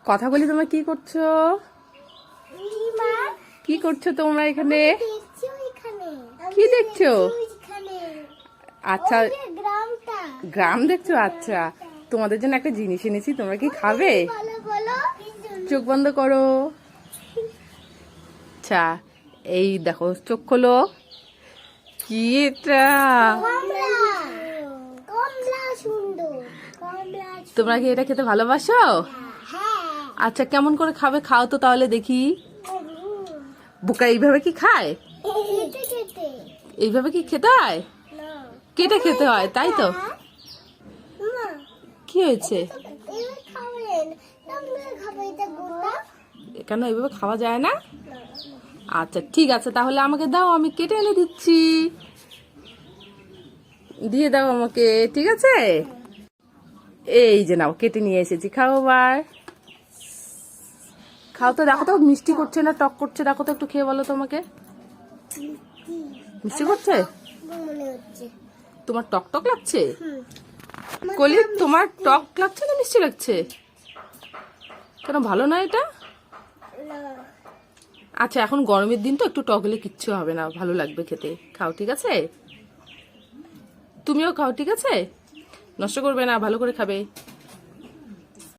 কথা বলি, তোমরা কি করছো? কি করছো তোমরা এখানে? কি দেখছো? আচ্ছা, গ্রাম দেখছো। আচ্ছা, তোমাদের জন্য একটা জিনিস এনেছি, তোমরা কি খাবে? চোখ বন্ধ করো। আচ্ছা, এই দেখো, চোখ খোলো। কি এটা? তোমরা কি এটা খেতে ভালোবাসো? আচ্ছা, কেমন করে খাবে? খাও তো তাহলে দেখি। বোকা এইভাবে কি খায়? এইভাবে কি খেতে হয়? কেটে খেতে হয়, তাই তো? কি হয়েছে? কেন এইভাবে খাওয়া যায় না? আচ্ছা ঠিক আছে, তাহলে আমাকে দাও, আমি কেটে এনে দিচ্ছি। দিয়ে দাও আমাকে, ঠিক আছে? এই যে নাও, কেটে নিয়ে এসেছি, খাও এবার। খাও তো, দেখো তো মিষ্টি করছে না টক করছে, দেখো তো, একটু খেয়ে বলো তো আমাকে। মিষ্টি করছে? তোমার টক টক লাগছে? কলি, তোমার টক লাগছে না মিষ্টি লাগছে? কেন, ভালো না এটা? আচ্ছা, এখন গরমের দিন তো, একটু টক হলে কিচ্ছু হবে না, ভালো লাগবে খেতে। খাও, ঠিক আছে? তুমিও খাও, ঠিক আছে? নষ্ট করবে না, ভালো করে খাবে।